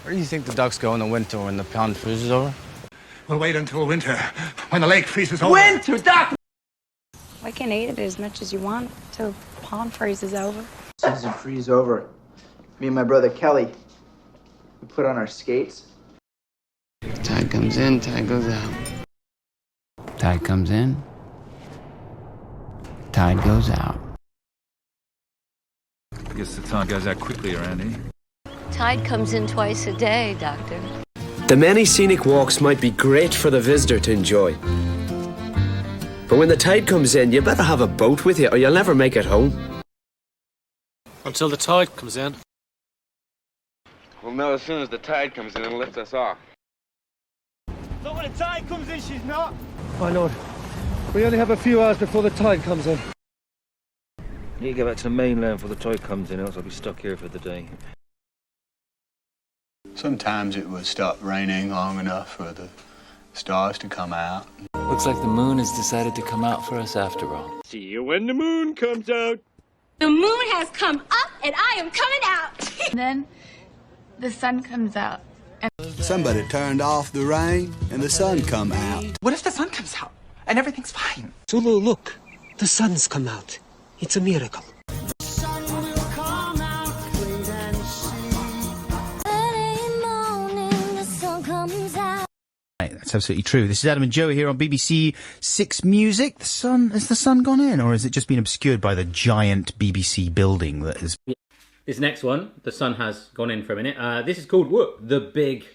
Where do you think the ducks go in the winter when the pond freezes over? We'll wait until winter, when the lake freezes over. Winter, Doc! Why can't eat it as much as you want till the pond freezes over? Season freeze over. Me and my brother Kelly, we put on our skates. Tide comes in, tide goes out. Tide comes in, tide goes out. I guess the tide goes out quickly around here. Tide comes in twice a day, Doctor. The many scenic walks might be great for the visitor to enjoy. But when the tide comes in, you better have a boat with you or you'll never make it home. Until the tide comes in. We'll know as soon as the tide comes in and lifts us off. So when the tide comes in, she's not? My lord, we only have a few hours before the tide comes in. Need to get back to the mainland before the tide comes in, else I'll be stuck here for the day. Sometimes it would stop raining long enough for the stars to come out. Looks like the moon has decided to come out for us after all. See you when the moon comes out. The moon has come up and I am coming out. And then the sun comes out. And somebody turned off the rain and the sun come out. What if the sun comes out and everything's fine? Sulu, look. The sun's come out. It's a miracle. That's absolutely true. This is Adam and Joey here on BBC Six Music. Has the sun gone in, or has it just been obscured by the giant BBC building that is... This next one, the sun has gone in for a minute. This is called Whoop, the Big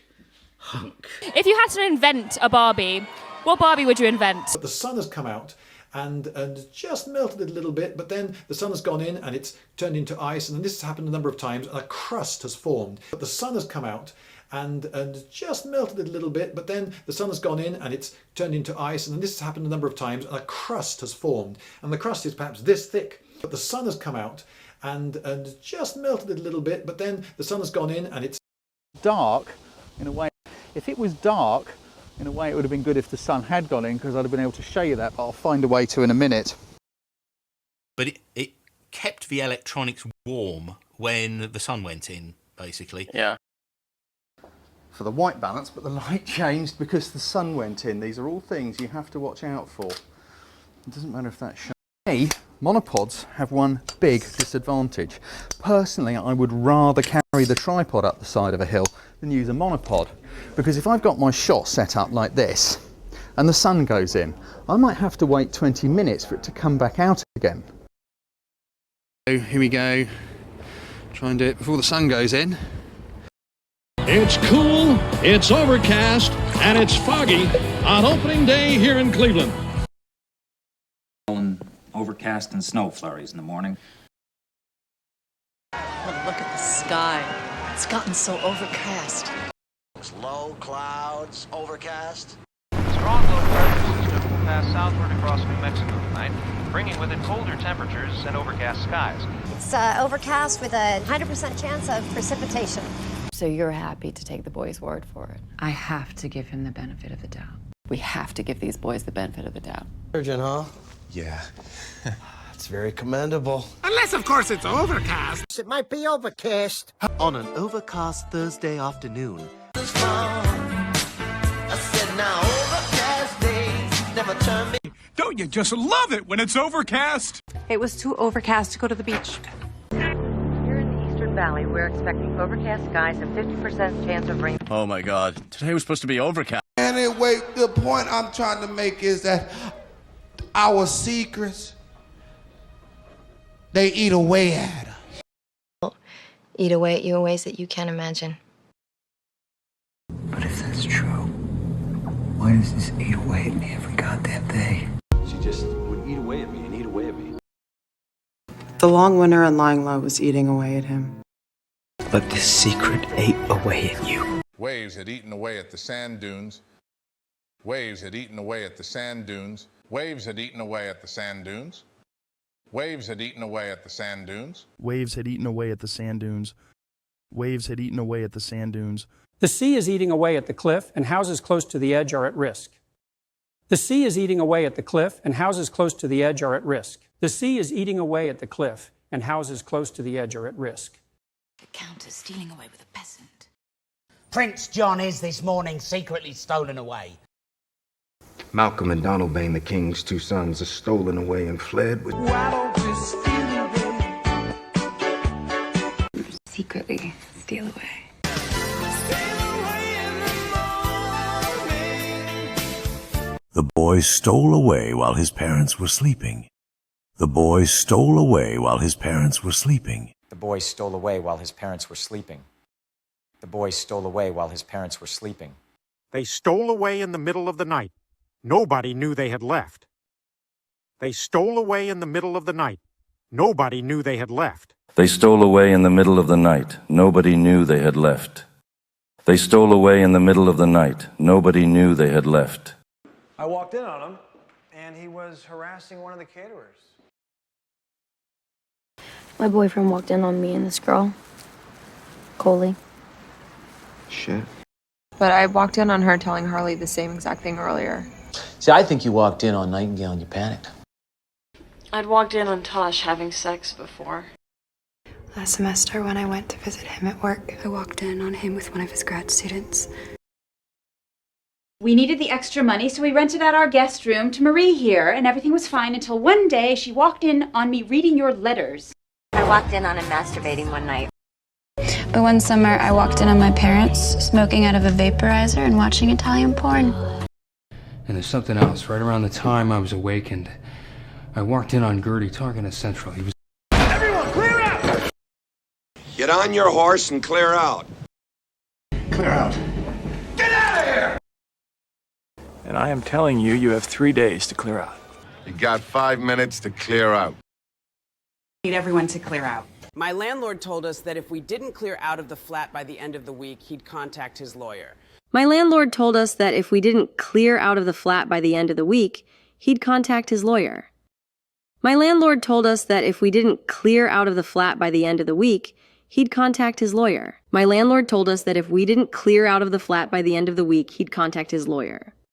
Hunk. If you had to invent a Barbie, what Barbie would you invent? The sun has come out and just melted it a little bit, but then the sun has gone in and it's turned into ice, and this has happened a number of times, and a crust has formed. But the sun has come out and just melted it a little bit, but then the sun has gone in and it's turned into ice, and this has happened a number of times, and a crust has formed. And the crust is perhaps this thick. But the sun has come out and just melted it a little bit, but then the sun has gone in and it's dark in a way. If it was dark, in a way it would have been good if the sun had gone in, because I'd have been able to show you that, but I'll find a way to in a minute. But it kept the electronics warm when the sun went in, basically. Yeah. For the white balance, but the light changed because the sun went in. These are all things you have to watch out for. It doesn't matter if that's shown. Monopods have one big disadvantage. Personally, I would rather carry the tripod up the side of a hill than use a monopod, because if I've got my shot set up like this and the sun goes in, I might have to wait 20 minutes for it to come back out again. So here we go. Try and do it before the sun goes in. It's cool, it's overcast, and it's foggy on opening day here in Cleveland. Overcast and snow flurries in the morning. Oh, look at the sky. It's gotten so overcast. It's low, clouds, overcast. Strong low pressure system will pass southward across New Mexico tonight, bringing with it colder temperatures and overcast skies. It's overcast with a 100% chance of precipitation. So you're happy to take the boy's word for it? I have to give him the benefit of the doubt. We have to give these boys the benefit of the doubt. Surgeon, huh? Yeah. It's very commendable. Unless, of course, it's overcast. It might be overcast. On an overcast Thursday afternoon. Don't you just love it when it's overcast? It was too overcast to go to the beach. Here in the Eastern Valley, we're expecting overcast skies and 50% chance of rain. Oh my God, today was supposed to be overcast. Anyway, the point I'm trying to make is that our secrets, they eat away at us. Eat away at you in ways that you can't imagine. But if that's true, why does this eat away at me every goddamn day? She just would eat away at me and eat away at me. The long winter and lying low was eating away at him. But this secret ate away at you. Waves had eaten away at the sand dunes. Waves had eaten away at the sand dunes. Waves had eaten away at the sand dunes. Waves had eaten away at the sand dunes. Waves had eaten away at the sand dunes. Waves had eaten away at the sand dunes. The sea is eating away at the cliff, and houses close to the edge are at risk. The sea is eating away at the cliff, and houses close to the edge are at risk. The sea is eating away at the cliff, and houses close to the edge are at risk. The Countess dealing away with a peasant. Prince John is this morning secretly stolen away. Malcolm and Donalbain, the king's two sons, are stolen away and fled with... Secretly steal away. The boy stole away while his parents were sleeping. The boy stole away while his parents were sleeping. The boy stole away while his parents were sleeping. The boy stole away while his parents were sleeping. They stole away in the middle of the night. Nobody knew they had left. They stole away in the middle of the night. Nobody knew they had left. They stole away in the middle of the night. Nobody knew they had left. They stole away in the middle of the night. Nobody knew they had left. I walked in on him, and he was harassing one of the caterers. My boyfriend walked in on me and this girl, Coley. Shit. But I walked in on her telling Harley the same exact thing earlier. See, I think you walked in on Nightingale and you panicked. I'd walked in on Tosh having sex before. Last semester, when I went to visit him at work, I walked in on him with one of his grad students. We needed the extra money, so we rented out our guest room to Marie here, and everything was fine until one day she walked in on me reading your letters. I walked in on him masturbating one night. But one summer, I walked in on my parents smoking out of a vaporizer and watching Italian porn. And there's something else. Right around the time I was awakened, I walked in on Gertie talking to Central. He was... Everyone, clear out! Get on your horse and clear out. Clear out. Get out of here! And I am telling you, you have 3 days to clear out. You got 5 minutes to clear out. Need everyone to clear out. My landlord told us that if we didn't clear out of the flat by the end of the week, he'd contact his lawyer. My landlord told us that if we didn't clear out of the flat by the end of the week, he'd contact his lawyer. My landlord told us that if we didn't clear out of the flat by the end of the week, he'd contact his lawyer. My landlord told us that if we didn't clear out of the flat by the end of the week, he'd contact his lawyer.